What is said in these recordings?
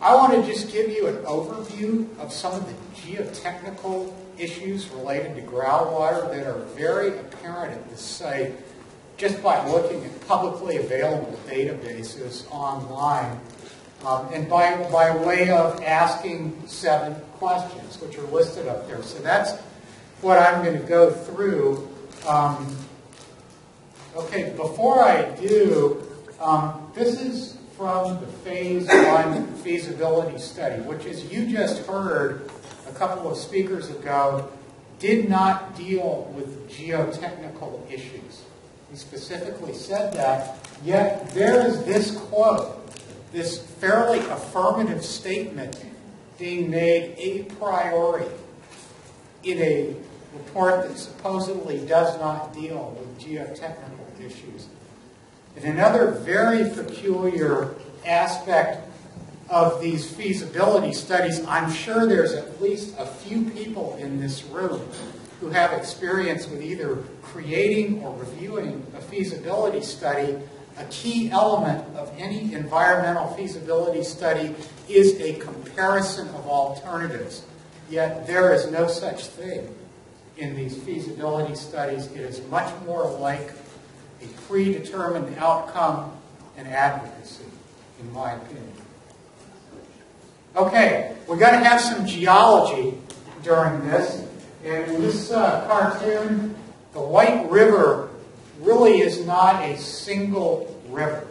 I want to just give you an overview of some of the geotechnical issues related to groundwater that are very apparent at this site just by looking at publicly available databases online and by way of asking 7 questions, which are listed up there. So that's what I'm going to go through. Okay, before I do, this is from the Phase 1 feasibility study, which, as you just heard a couple of speakers ago, did not deal with geotechnical issues. He specifically said that, yet there is this quote, this fairly affirmative statement being made a priori in a report that supposedly does not deal with geotechnical issues. And another very peculiar aspect of these feasibility studies, I'm sure there's at least a few people in this room who have experience with either creating or reviewing a feasibility study. A key element of any environmental feasibility study is a comparison of alternatives. Yet there is no such thing in these feasibility studies. It is much more like a predetermined outcome and advocacy, in my opinion. Okay, we're going to have some geology during this. And in this cartoon, the White River really is not a single river.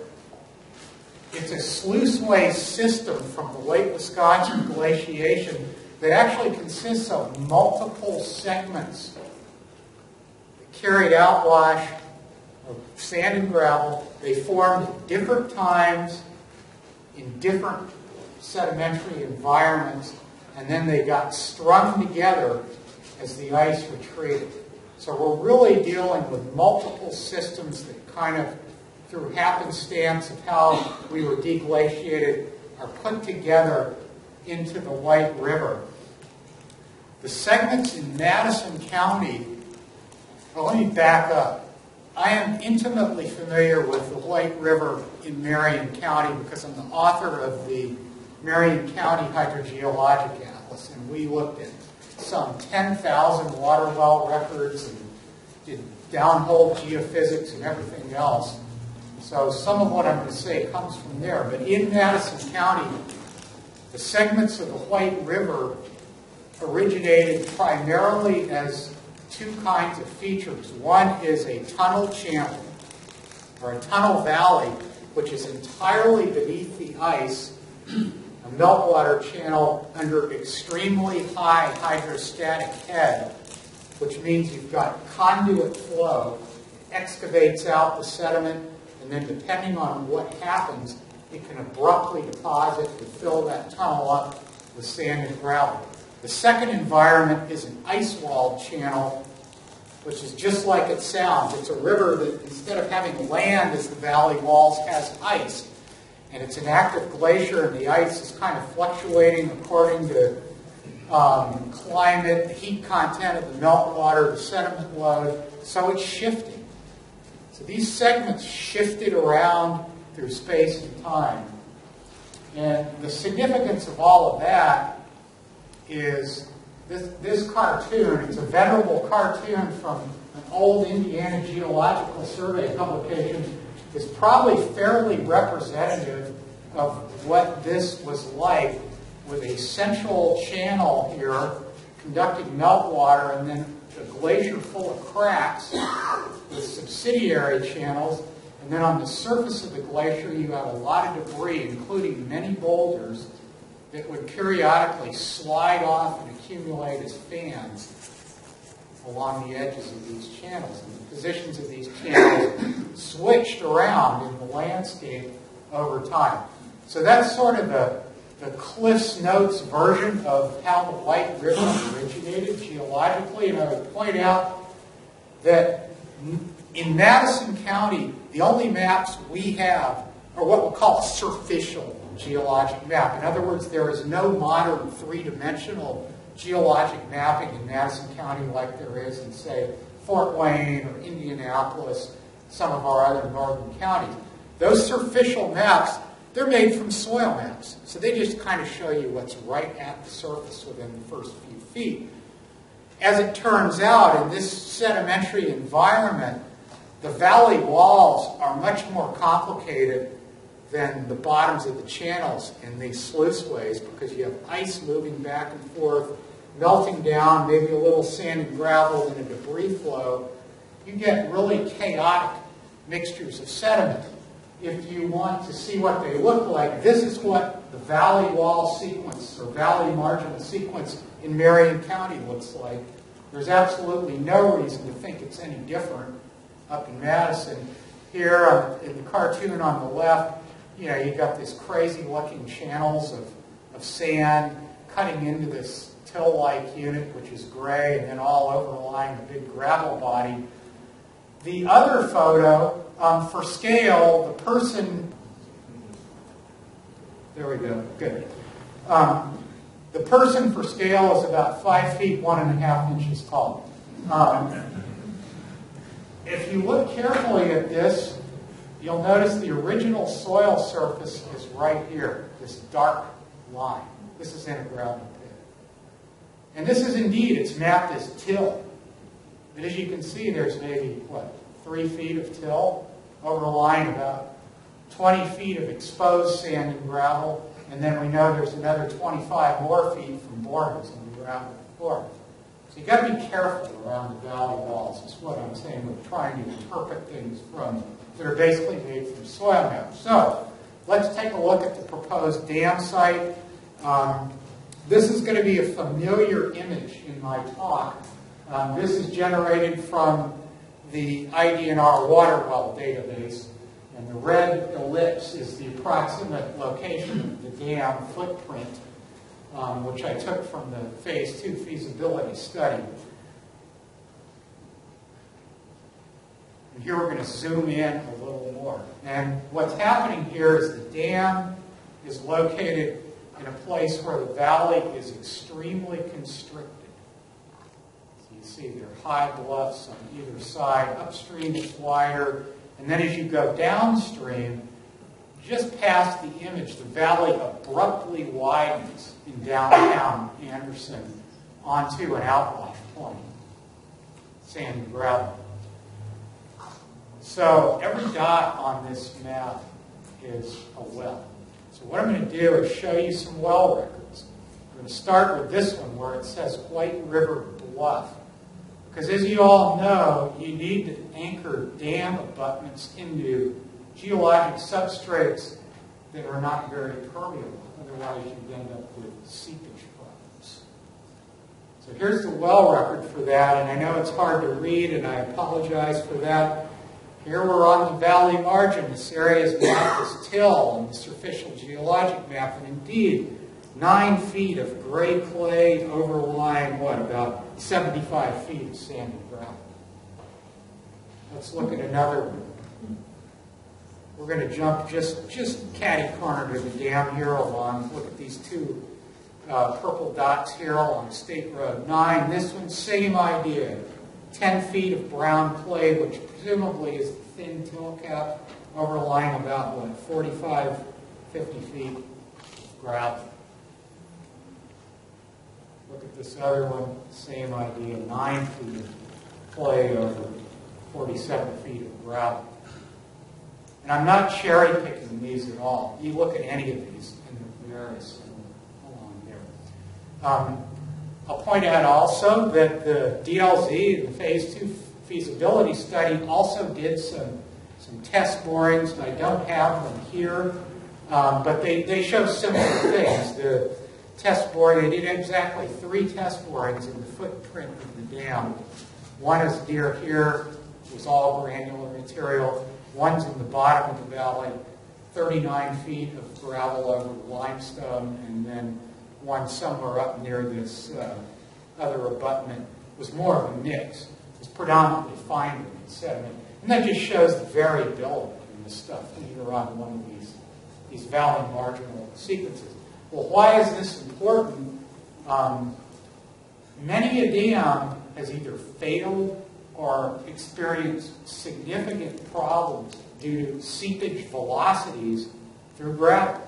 It's a sluiceway system from the late Wisconsin glaciation that actually consists of multiple segments that carried outwash of sand and gravel. They formed at different times in different sedimentary environments, and then they got strung together as the ice retreated. So we're really dealing with multiple systems that kind of, through happenstance of how we were deglaciated, are put together into the White River. The segments in Madison County, well, let me back up. I am intimately familiar with the White River in Marion County because I'm the author of the Marion County Hydrogeologic Atlas, and we looked at some 10,000 water well records and did downhole geophysics and everything else. So some of what I'm going to say comes from there. But in Madison County, the segments of the White River originated primarily as 2 kinds of features. One is a tunnel channel, or a tunnel valley, which is entirely beneath the ice, a meltwater channel under extremely high hydrostatic head, which means you've got conduit flow, excavates out the sediment, and then depending on what happens, it can abruptly deposit and fill that tunnel up with sand and gravel. The second environment is an ice wall channel, which is just like it sounds. It's a river that, instead of having land as the valley walls, has ice. And it's an active glacier, and the ice is kind of fluctuating according to climate, the heat content of the meltwater, the sediment load, so it's shifting. So these segments shifted around through space and time. And the significance of all of that is this cartoon. It's a venerable cartoon from an old Indiana Geological Survey publication. Is probably fairly representative of what this was like, with a central channel here conducting meltwater, and then a glacier full of cracks with subsidiary channels. And then on the surface of the glacier, you have a lot of debris, including many boulders, that would periodically slide off and accumulate as fans along the edges of these channels. And the positions of these channels switched around in the landscape over time. So that's sort of the Cliff's Notes version of how the White River originated geologically. And I would point out that in Madison County, the only maps we have are what we'll call a superficial geologic map. In other words, there is no modern 3-dimensional geologic mapping in Madison County like there is in, say, Fort Wayne or Indianapolis, some of our other northern counties. Those superficial maps they're made from soil maps. So they just kind of show you what's right at the surface within the first few feet. As it turns out, in this sedimentary environment, the valley walls are much more complicated than the bottoms of the channels in these sluiceways, because you have ice moving back and forth, melting down, maybe a little sand and gravel and a debris flow. You get really chaotic mixtures of sediment. If you want to see what they look like, this is what the valley wall sequence or valley marginal sequence in Marion County looks like. There's absolutely no reason to think it's any different up in Madison. Here in the cartoon on the left, you've got these crazy looking channels of sand cutting into this till-like unit, which is gray, and then all overlying a big gravel body. The other photo, for scale, the person, there we go, good. The person for scale is about 5 feet, 1.5 inches tall. If you look carefully at this, you'll notice the original soil surface is right here, this dark line. This is in a gravel pit. And this is indeed, it's mapped as till. But as you can see, there's maybe, 3 feet of till overlying about 20 feet of exposed sand and gravel. And then we know there's another 25 more feet from borders on the gravel floor. So you've got to be careful around the valley walls, is what I'm saying. We're trying to interpret things that are basically made from soil maps. So let's take a look at the proposed dam site. This is going to be a familiar image in my talk. This is generated from the IDNR water well database, and the red ellipse is the approximate location of the dam footprint, which I took from the Phase 2 feasibility study. And here we're going to zoom in a little more. And what's happening here is the dam is located in a place where the valley is extremely constricted. So you see there are high bluffs on either side. Upstream it's wider. And then as you go downstream, just past the image, the valley abruptly widens in downtown Anderson onto an outlier point, sand and gravel. So every dot on this map is a well. So what I'm going to do is show you some well records. I'm going to start with this one where it says White River Bluff. Because as you all know, you need to anchor dam abutments into geologic substrates that are not very permeable. Otherwise, you end up with seepage problems. So here's the well record for that, and I know it's hard to read, and I apologize for that. Here we're on the valley margin. This area is mapped as till on the Surficial Geologic map, and indeed, 9 feet of gray clay overlying, about 75 feet of sand and gravel. Let's look at another one. We're going to jump just catty-corner to the dam here along. Look at these two purple dots here along State Road 9. This one, same idea. 10 feet of brown clay, which presumably is the thin till cap, overlying about, 45, 50 feet of gravel. Look at this other one, same idea, 9 feet of clay over 47 feet of gravel. And I'm not cherry picking these at all. You look at any of these and they're very similar along there. I'll point out also that the DLZ, the Phase 2 feasibility study, also did some test borings, and I don't have them here, but they show similar things. The test boring, they did exactly 3 test borings in the footprint of the dam. One is near here, it was all granular material. One's in the bottom of the valley, 39 feet of gravel over limestone, and then one somewhere up near this other abutment was more of a mix. It was predominantly fine sediment. And that just shows the variability in the stuff either on one of these valley marginal sequences. Well, why is this important? Many a dam has either failed or experienced significant problems due to seepage velocities through gravel.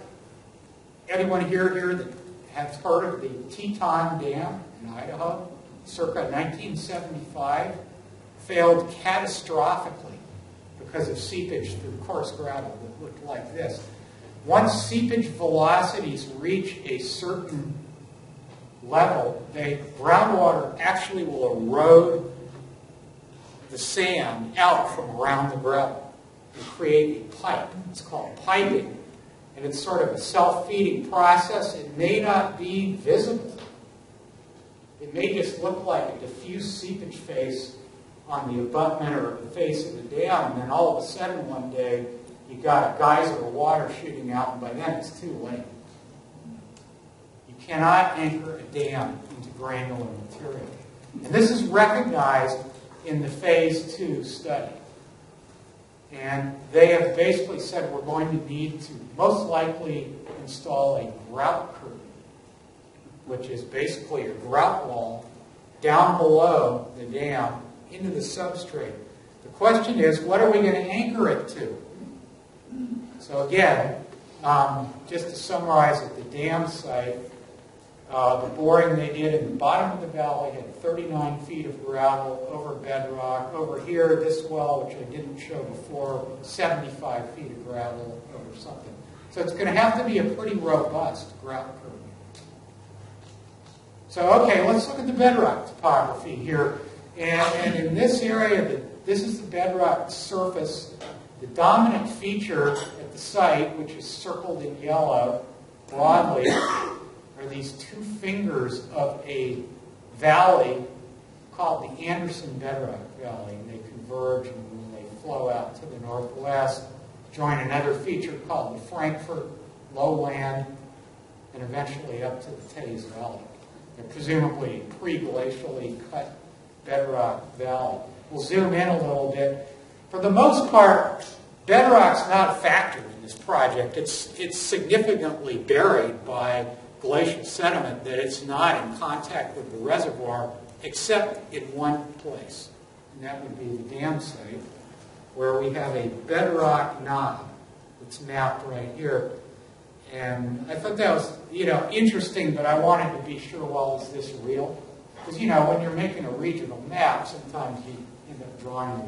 Anyone here that has heard of the Teton Dam in Idaho, circa 1975, failed catastrophically because of seepage through coarse gravel that looked like this. Once seepage velocities reach a certain level, groundwater actually will erode the sand out from around the gravel and create a pipe. It's called piping. And it's sort of a self-feeding process. It may not be visible. It may just look like a diffuse seepage face on the abutment or the face of the dam, and then all of a sudden one day you've got a geyser of water shooting out, and by then it's too late. You cannot anchor a dam into granular material. And this is recognized in the Phase 2 study. And they have basically said we're going to need to most likely install a grout curtain, which is basically a grout wall down below the dam into the substrate. The question is, what are we going to anchor it to? So again, just to summarize at the dam site, the boring they did in the bottom of the valley had 39 feet of gravel over bedrock. Over here, this well, which I didn't show before, 75 feet of gravel over something. So it's going to have to be a pretty robust grout curtain. So, okay, let's look at the bedrock topography here. And in this area, this is the bedrock surface. The dominant feature at the site, which is circled in yellow broadly, are these two fingers of a valley called the Anderson Bedrock Valley. And they converge and they flow out to the northwest, join another feature called the Frankfurt Lowland, and eventually up to the Teys Valley. They're presumably pre-glacially cut bedrock valley. We'll zoom in a little bit. For the most part, bedrock's not a factor in this project. It's significantly buried by glacial sediment that it's not in contact with the reservoir except in one place. And that would be the dam site, where we have a bedrock knob that's mapped right here. And I thought that was, interesting, but I wanted to be sure, well, is this real? Because, when you're making a regional map, sometimes you end up drawing the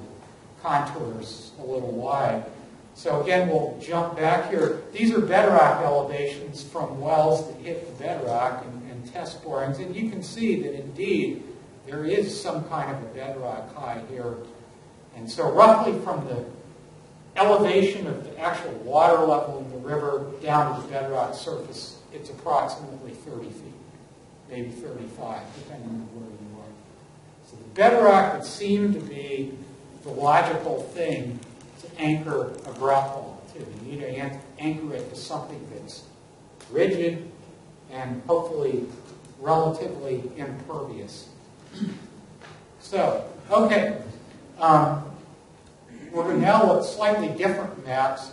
contours a little wide. So again, we'll jump back here. These are bedrock elevations from wells that hit the bedrock and test borings. And you can see that indeed there is some kind of a bedrock high here. And so roughly from the elevation of the actual water level in the river down to the bedrock surface, it's approximately 30 feet, maybe 35, depending on where you are. So the bedrock would seem to be the logical thing to anchor a grout wall to. You need to anchor it to something that's rigid and hopefully relatively impervious. So, okay. We're going to now look at slightly different maps.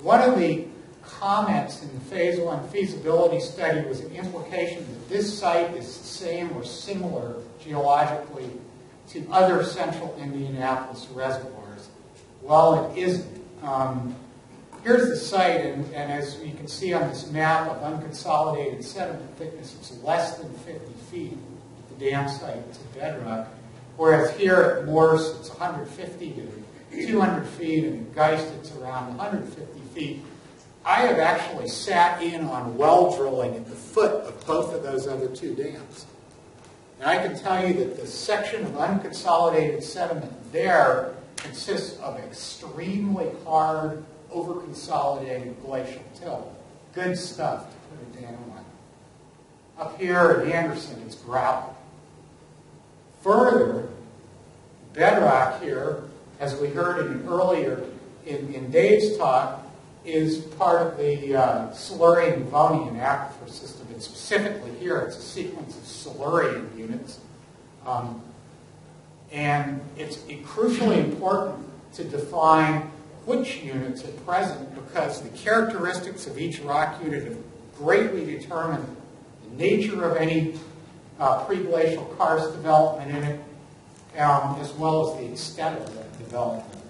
One of the comments in the Phase 1 feasibility study was an implication that this site is the same or similar geologically to other central Indianapolis reservoirs. Well, it isn't. Here's the site, and as you can see on this map of unconsolidated sediment thickness, it's less than 50 feet at the dam site to bedrock, whereas here at Morse it's 150 to 200 feet, and at Geist it's around 150 feet. I have actually sat in on well drilling at the foot of both of those other two dams. And I can tell you that the section of unconsolidated sediment there consists of extremely hard, over-consolidated glacial till. Good stuff to put a dam on. Up here at Anderson, it's gravel. Further, bedrock here, as we heard earlier in Dave's talk, is part of the Silurian-Devonian aquifer system. And specifically here, it's a sequence of Silurian units. And it's crucially important to define which units are present because the characteristics of each rock unit have greatly determined the nature of any pre-glacial karst development in it, as well as the extent of that development.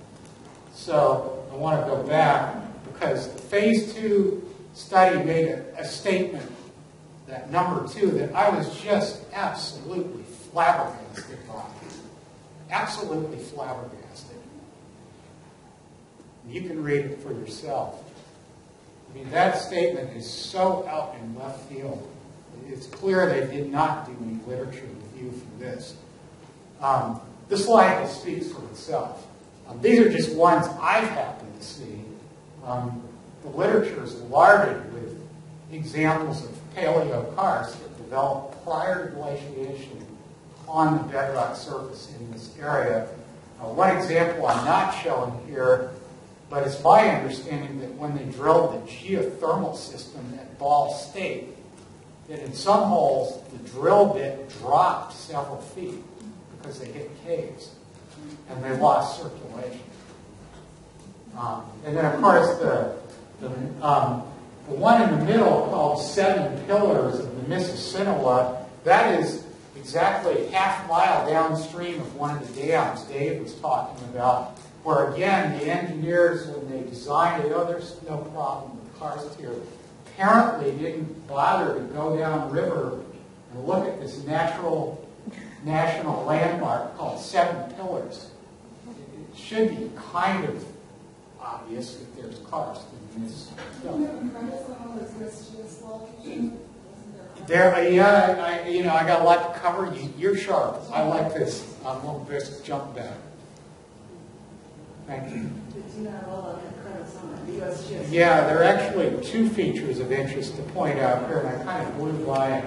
So I want to go back. because the phase 2 study made a statement, that number 2, that I was just absolutely flabbergasted by. Absolutely flabbergasted. You can read it for yourself. I mean, that statement is so out in left field. It's clear they did not do any literature review for this. This slide speaks for itself. These are just ones I've happened to see. The literature is larded with examples of paleokarst that developed prior to glaciation on the bedrock surface in this area. One example I'm not showing here, but it's my understanding that when they drilled the geothermal system at Ball State, that in some holes the drill bit dropped several feet because they hit caves and they lost circulation. And then, of course, the one in the middle called 7 Pillars of the Mississinewa, that is exactly half a mile downstream of one of the dams Dave was talking about, where, again, the engineers, when they designed it, there's no problem with karst here, apparently didn't bother to go downriver and look at this national landmark called 7 Pillars. It should be kind of obvious that there's karst in this stuff. I got a lot to cover. You're sharp. I like this. I'm going to just jump back. Thank you. Yeah, there are actually 2 features of interest to point out here, and I kind of blew by it.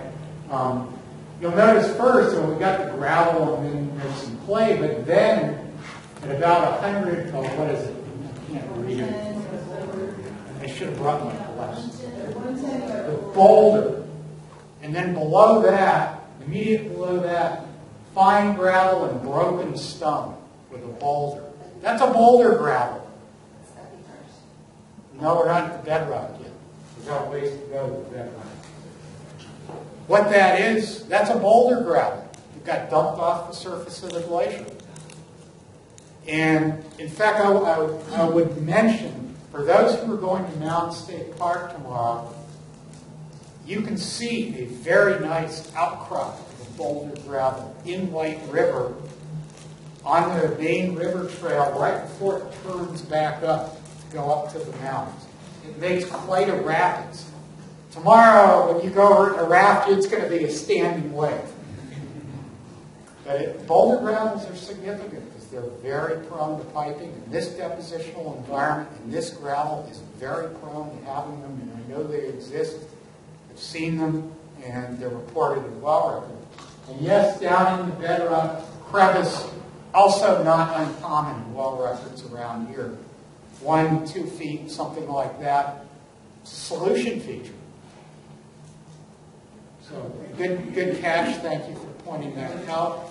You'll notice first, we got the gravel and then there's some clay, but then at about 100, what is it? I can't read it. I should have brought my glasses. The boulder. And then below that, immediately below that, fine gravel and broken stone with a boulder. That's a boulder gravel. No, we're not at the bedrock yet. We've got a ways to go to the bedrock. What that is, that's a boulder gravel. It got dumped off the surface of the glacier. And in fact, I would mention, for those who are going to Mounds State Park tomorrow, you can see a very nice outcrop of boulder gravel in White River on the main river trail right before it turns back up to go up to the mountains. It makes quite a rapids. Tomorrow, when you go over a raft, it's going to be a standing wave. But boulder gravels are significant because they're very prone to piping, and this depositional environment and this gravel is very prone to having them, and I know they exist. I've seen them, and they're reported in well record. And yes, down in the bedrock, crevice, also not uncommon in well records around here. 1, 2 feet, something like that. Solution feature. So good catch. Thank you for pointing that out.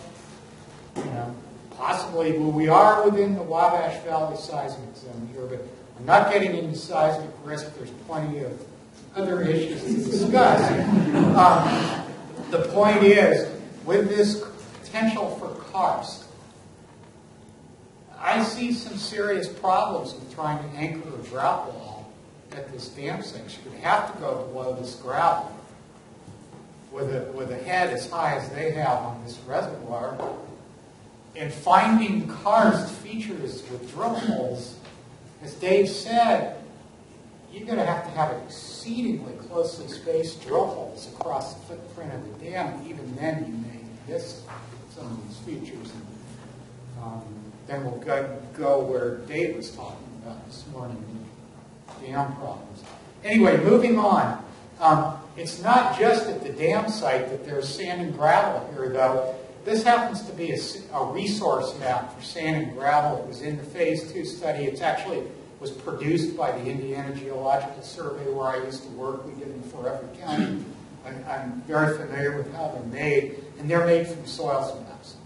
Possibly we are within the Wabash Valley seismic zone here, but I'm not getting into seismic risk. There's plenty of other issues to discuss. The point is, with this potential for karst, I see some serious problems with trying to anchor a drought wall at this dam section. You have to go below this gravel with a head as high as they have on this reservoir. And finding karst features with drill holes, as Dave said, you're going to have exceedingly closely spaced drill holes across the footprint of the dam. Even then, you may miss some of these features. And, then we'll go where Dave was talking about this morning, dam problems. Anyway, moving on. It's not just at the dam site that there's sand and gravel here, though. This happens to be a resource map for sand and gravel. It was in the Phase 2 study. It actually was produced by the Indiana Geological Survey where I used to work. We did them for every county. I'm very familiar with how they're made, and they're made from soils maps.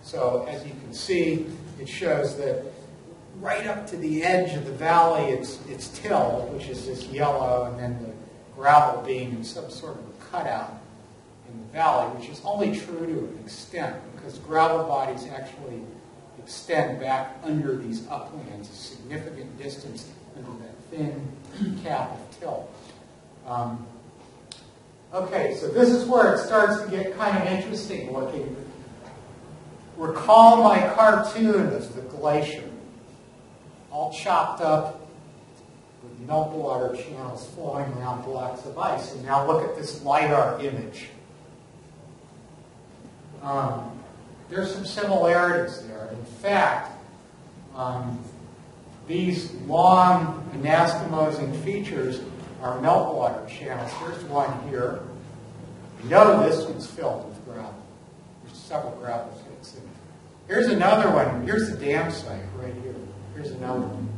So as you can see, it shows that right up to the edge of the valley, it's tilled, which is this yellow, and then the gravel being in some sort of a cutout in the valley, which is only true to an extent, because gravel bodies actually extend back under these uplands a significant distance that thin cap of till. Okay, so this is where it starts to get kind of interesting looking. Recall my cartoon of the glacier, all chopped up with meltwater channels flowing around blocks of ice. And now look at this LiDAR image. There's some similarities there. In fact, these long anastomosing features are meltwater channels. Here's one here. You know this one's filled with gravel. There's several gravel pits in it. Here's another one. Here's the dam site right here. Here's another one.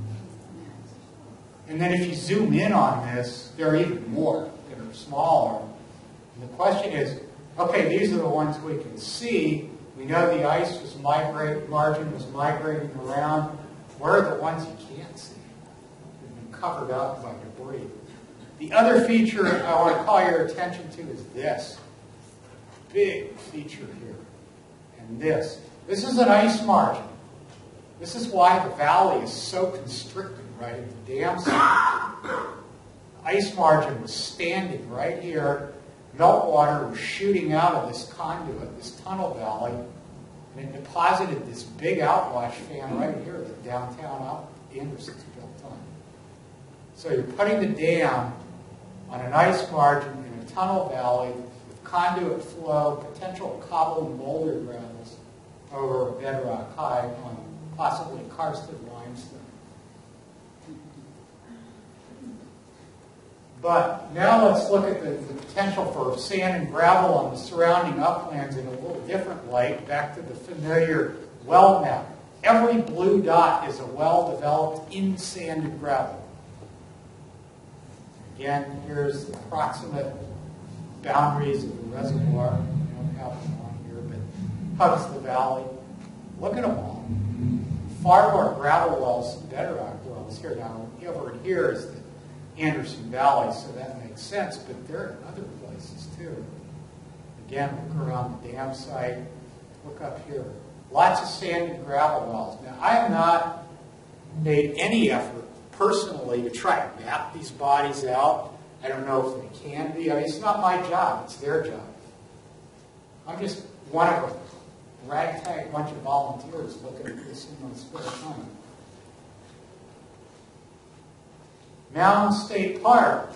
And then if you zoom in on this, there are even more that are smaller. And the question is, okay, these are the ones we can see. We know the ice was margin was migrating around. Where are the ones you can't see? They've been covered up by debris. The other feature I want to call your attention to is this. Big feature here. And this. This is an ice margin. This is why the valley is so constricted right at the dam site. Ice margin was standing right here. Meltwater was shooting out of this conduit, this tunnel valley, and it deposited this big outwash fan right here that downtown Anderson's built on. So you're putting the dam on an ice margin in a tunnel valley with conduit flow, potential cobble and boulder gravels over a bedrock high on possibly karsted limestone. But now let's look at the potential for sand and gravel on the surrounding uplands in a little different light, back to the familiar well map. Every blue dot is a well developed in sand and gravel. Again, here's the approximate boundaries of the reservoir. We don't have them on here, but hugs the valley. Look at them all. Far more gravel wells than bedrock wells here. Now, over here is the Anderson Valley, so that makes sense, but there are other places too. Again, look around the dam site, look up here. Lots of sand and gravel wells. Now, I have not made any effort personally to try to map these bodies out. I don't know if they can be. I mean, it's not my job, it's their job. I'm just one of a ragtag bunch of volunteers looking at this in my spare time. Mounds State Park,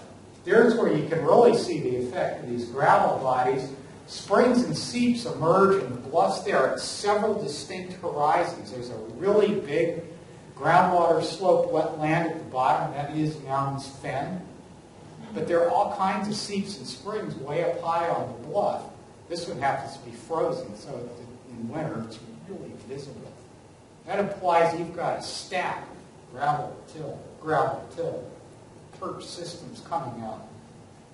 there's where you can really see the effect of these gravel bodies. Springs and seeps emerge in the bluffs there at several distinct horizons. There's a really big groundwater sloped wetland at the bottom. That is Mounds Fen. But there are all kinds of seeps and springs way up high on the bluff. This one happens to be frozen, so in winter it's really visible. That implies you've got a stack of gravel till, perch systems coming out.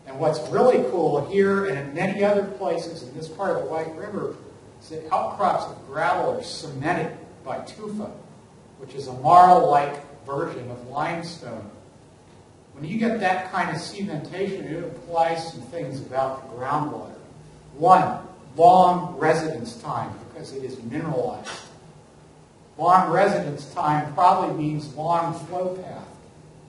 And what's really cool here and in many other places in this part of the White River is that outcrops of gravel are cemented by tufa, which is a marl-like version of limestone. When you get that kind of cementation, it implies some things about the groundwater. One, long residence time, because it is mineralized. Long residence time probably means long flow path.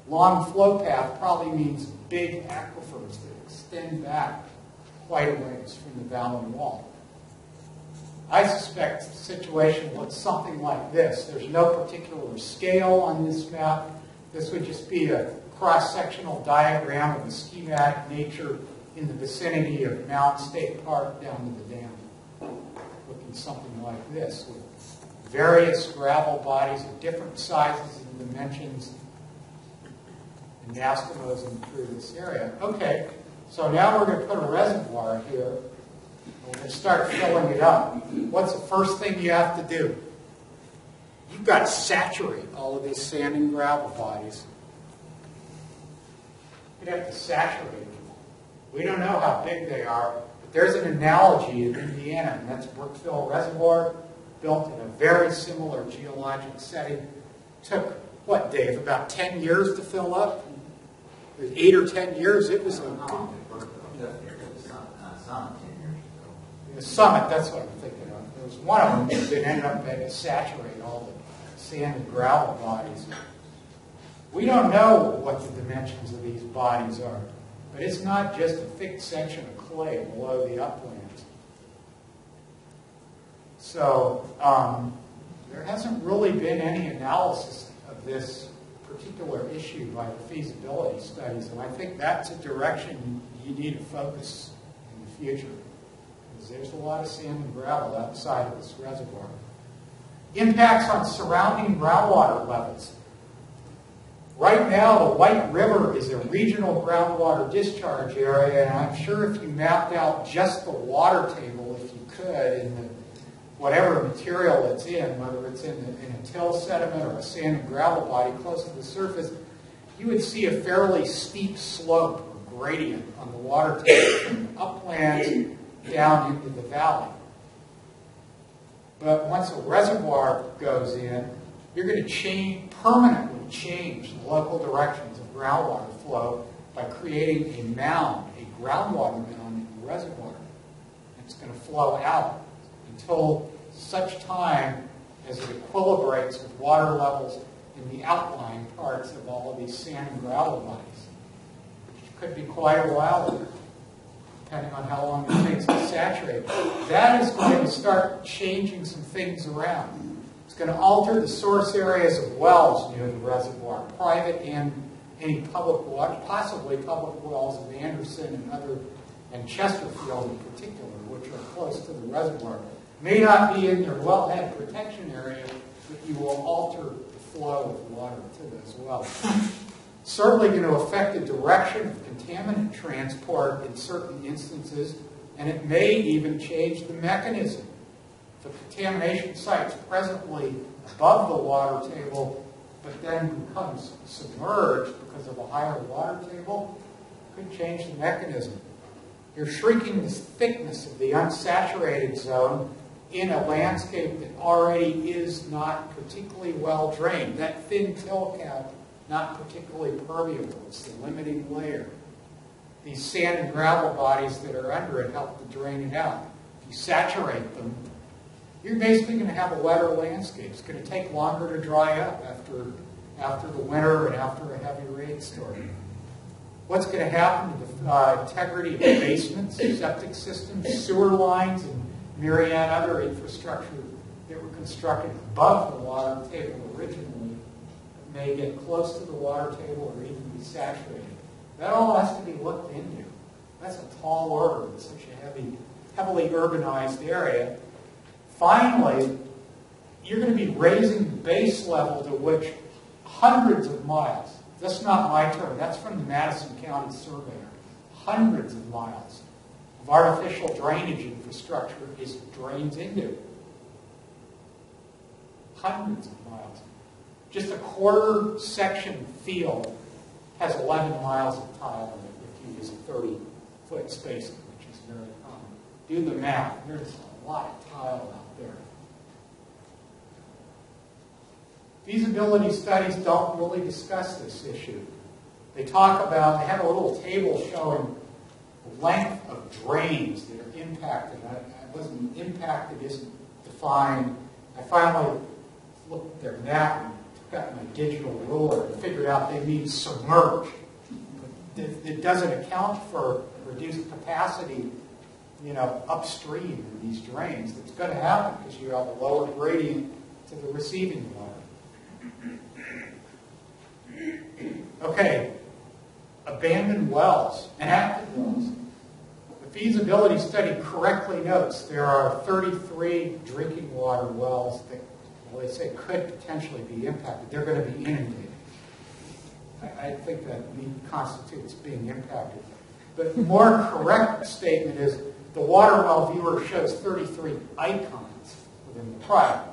Long flow path probably means big aquifers that extend back quite a ways from the valley wall. I suspect the situation looks something like this. There's no particular scale on this map. This would just be a cross-sectional diagram of the schematic nature in the vicinity of Mounds State Park down to the dam. Looking something like this, with various gravel bodies of different sizes and dimensions anastomosing through this area. Okay, so now we're going to put a reservoir here. We're going to start filling it up. What's the first thing you have to do? You've got to saturate all of these sand and gravel bodies. You'd have to saturate them. We don't know how big they are, but there's an analogy in Indiana, and that's Brookville Reservoir, built in a very similar geologic setting. Took, what, Dave, about 10 years to fill up? 8 or 10 years, it was a... The Summit, that's what I'm thinking of. There was one of them that ended up having to saturate all the sand and gravel bodies. We don't know what the dimensions of these bodies are, but it's not just a thick section of clay below the uplands. So there hasn't really been any analysis of this particular issue by the feasibility studies, and I think that's a direction you need to focus in the future, because there's a lot of sand and gravel outside of this reservoir. Impacts on surrounding groundwater levels. Right now, the White River is a regional groundwater discharge area, and I'm sure if you mapped out just the water table, if you could, in the whatever material it's in, whether it's in a till sediment or a sand and gravel body close to the surface, you would see a fairly steep slope or gradient on the water table from the uplands down into the valley. But once a reservoir goes in, you're going to permanently change the local directions of groundwater flow by creating a mound, a groundwater mound in the reservoir. It's going to flow out until such time as it equilibrates with water levels in the outlying parts of all of these sand and gravel bodies, which could be quite a while, depending on how long it takes to saturate. That is going to start changing some things around. It's going to alter the source areas of wells near the reservoir, private and any public water, possibly public wells of Anderson and Chesterfield in particular, which are close to the reservoir. May not be in their wellhead protection area, but you will alter the flow of water to those wells. Certainly going to affect the direction of contaminant transport in certain instances, and it may even change the mechanism. The contamination site's presently above the water table, but then becomes submerged because of a higher water table, could change the mechanism. You're shrinking the thickness of the unsaturated zone in a landscape that already is not particularly well drained. That thin till cap, not particularly permeable. It's the limiting layer. These sand and gravel bodies that are under it help to drain it out. If you saturate them, you're basically going to have a wetter landscape. It's going to take longer to dry up after the winter and after a heavy rainstorm. What's going to happen to the integrity of basements, septic systems, sewer lines, and myriad other infrastructure that were constructed above the water table originally may get close to the water table or even be saturated. That all has to be looked into. That's a tall order in such a heavily urbanized area. Finally, you're going to be raising the base level to which hundreds of miles, that's not my term, that's from the Madison County Surveyor, hundreds of miles of artificial drainage infrastructure drains into. Hundreds of miles. Just a quarter section field has 11 miles of tile in it if you use a 30-foot spacing, which is very common. Do the math. There's a lot of tile out there. Feasibility studies don't really discuss this issue. They have a little table showing the length of drains that are impacted. Impacted isn't defined. I finally looked at their map and took out my digital ruler and figured out they mean submerged. It doesn't account for reduced capacity, upstream in these drains. It's going to happen because you have a lower gradient to the receiving water. Okay, abandoned wells and active wells. The feasibility study correctly notes there are 33 drinking water wells that, they say, could potentially be impacted. They're going to be inundated. I think that constitutes being impacted. But the more correct statement is the water well viewer shows 33 icons within the product.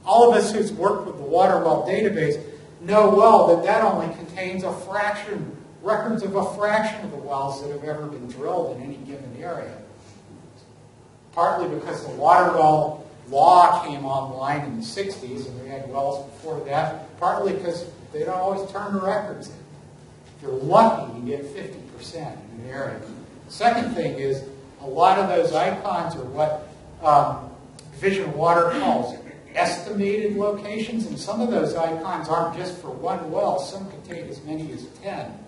All of us who's worked with the water well database know well that that only contains records of a fraction of the wells that have ever been drilled in any given area. Partly because the water well law came online in the 60s and we had wells before that. Partly because they don't always turn the records in. If you're lucky, you get 50% in an area. Second thing is, a lot of those icons are what Division of Water calls estimated locations, and some of those icons aren't just for one well. Some contain as many as 10.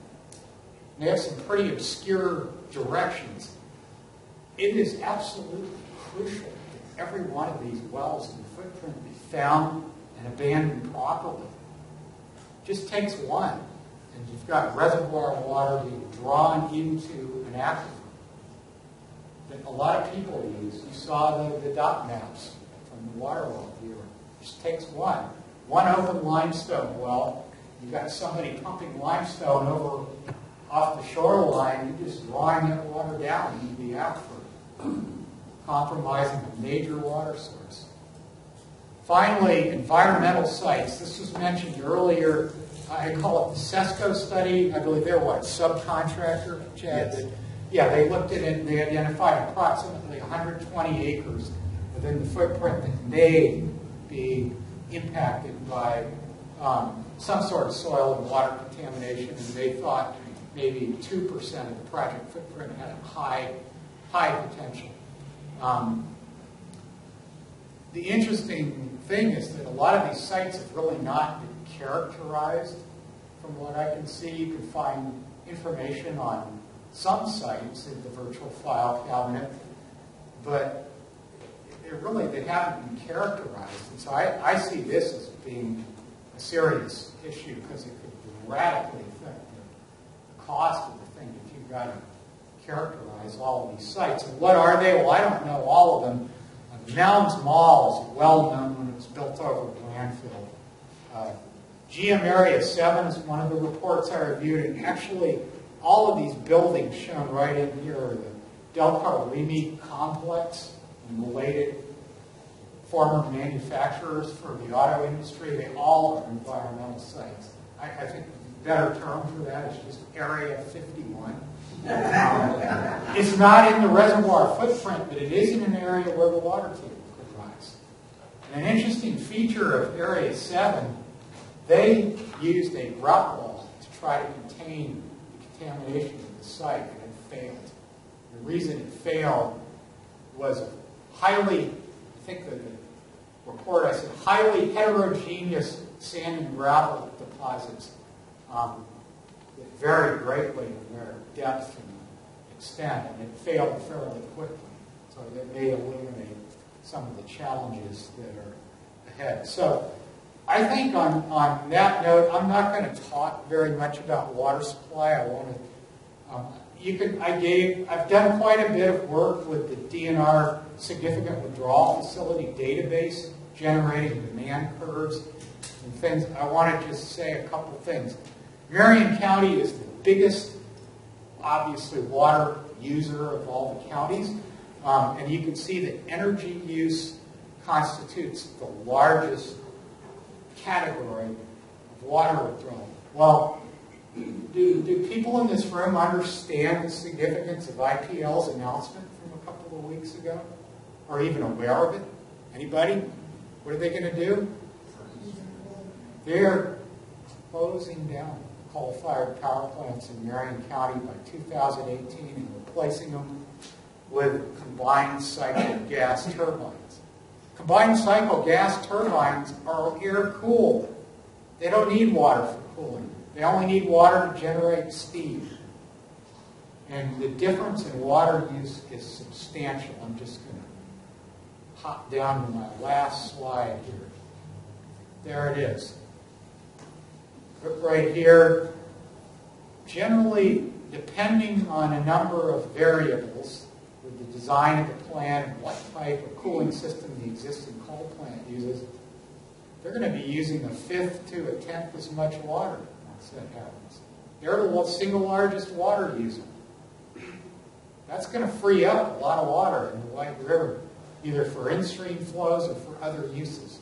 They have some pretty obscure directions. It is absolutely crucial that every one of these wells in the footprint be found and abandoned properly. It just takes one, and you've got reservoir water being drawn into an aquifer that a lot of people use. You saw the dot maps from the water well viewer. It just takes one. One open limestone well, you've got somebody pumping limestone over off the shoreline, you're just drawing that water down into the aquifer, compromising a major water source. Finally, environmental sites. This was mentioned earlier. I call it the SESCO study. I believe they're what, subcontractor, Chad? Yes. Yeah, they looked at it and they identified approximately 120 acres within the footprint that may be impacted by some sort of soil and water contamination, and they thought maybe 2% of the project footprint had a high potential. The interesting thing is that a lot of these sites have really not been characterized. From what I can see, you can find information on some sites in the virtual file cabinet, but they haven't been characterized. And so I see this as being a serious issue because it could radically affect the cost of the thing if you've got to characterize all of these sites. And what are they? Well, I don't know all of them. Mounds Mall is well known when it was built over a landfill. GM Area 7 is one of the reports I reviewed, and actually all of these buildings shown right in here are the Delco Remy complex and related former manufacturers for the auto industry. They all are environmental sites. I think the better term for that is just Area 51. It's not in the reservoir footprint, but it is in an area where the water table could rise. And an interesting feature of Area 7, they used a grout wall to try to contain the contamination of the site, and it failed. The reason it failed was I think the report I said, highly heterogeneous sand and gravel deposits that vary greatly in their depth and extent, and it failed fairly quickly. So that may eliminate some of the challenges that are ahead. So I think on that note, I'm not going to talk very much about water supply. I want to. I've done quite a bit of work with the DNR Significant Withdrawal Facility database, generating demand curves and things. I want to just say a couple things. Marion County is the biggest, obviously, water user of all the counties. And you can see that energy use constitutes the largest category of water withdrawal. Well, do people in this room understand the significance of IPL's announcement from a couple of weeks ago? Or even aware of it? Anybody? What are they going to do? They're closing down coal-fired power plants in Marion County by 2018 and replacing them with combined cycle gas turbines. Combined cycle gas turbines are air-cooled. They don't need water for cooling. They only need water to generate steam. And the difference in water use is substantial. I'm just going to hop down to my last slide here. There it is. Look right here. Generally, depending on a number of variables, with the design of the plant and what type of cooling system the existing coal plant uses, they're going to be using a fifth to a tenth as much water once that happens. They're the single largest water user. That's going to free up a lot of water in the White River, either for in-stream flows or for other uses.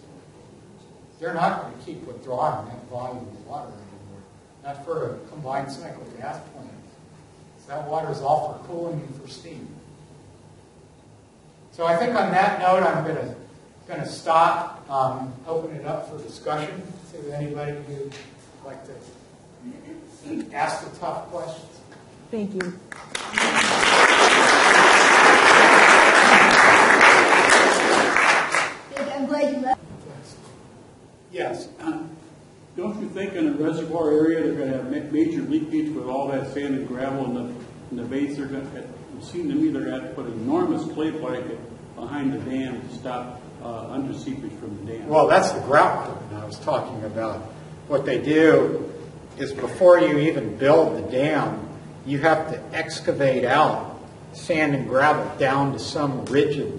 They're not going to keep withdrawing that volume of water anymore. Not for a combined cycle gas plant. So that water is all for cooling and for steam. So I think on that note, I'm going to stop, open it up for discussion. See if anybody would like to ask the tough questions. Thank you. I'm glad you left. reservoir area, they're going to have major leakage with all that sand and gravel in the base. They're going to, it seems to me they're going to have to put an enormous clay blanket behind the dam to stop under seepage from the dam. Well, that's the grout curtain I was talking about. What they do is before you even build the dam, you have to excavate out sand and gravel down to some rigid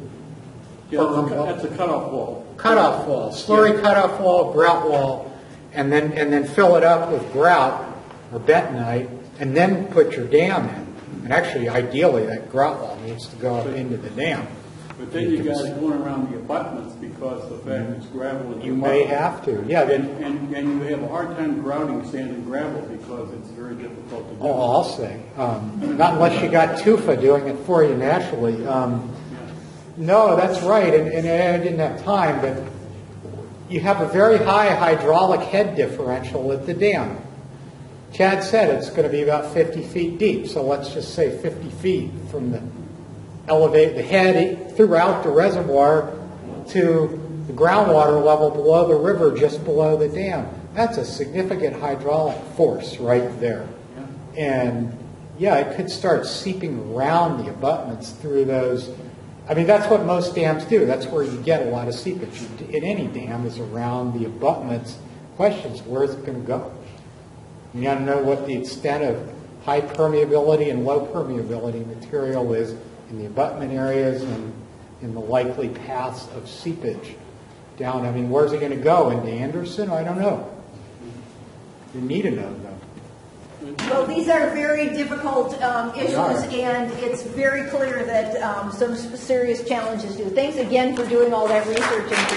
that's a cutoff wall. Cutoff wall, slurry cutoff wall, grout wall, and then fill it up with grout or bentonite, and then put your dam in. And actually, ideally, that grout wall needs to go up into the dam. But then you got it going around the abutments because the fact it's gravel. You may have to, yeah. And you have a hard time grouting sand and gravel because it's very difficult to do. Oh, I'll say. Not unless you got tufa doing it for you naturally. No, that's right, and I didn't have time, but you have a very high hydraulic head differential at the dam. Chad said it's going to be about 50 feet deep, so let's just say 50 feet from the head throughout the reservoir to the groundwater level below the river, just below the dam. That's a significant hydraulic force right there. And yeah, it could start seeping around the abutments through those. I mean, that's what most dams do. That's where you get a lot of seepage in any dam, is around the abutments. Question is, where is it going to go? You got to know what the extent of high permeability and low permeability material is in the abutment areas and in the likely paths of seepage down. I mean, where's it going to go? Into Anderson? I don't know. You need to know, though. Well, these are very difficult issues, and it's very clear that some serious challenges do. Thanks again for doing all that research and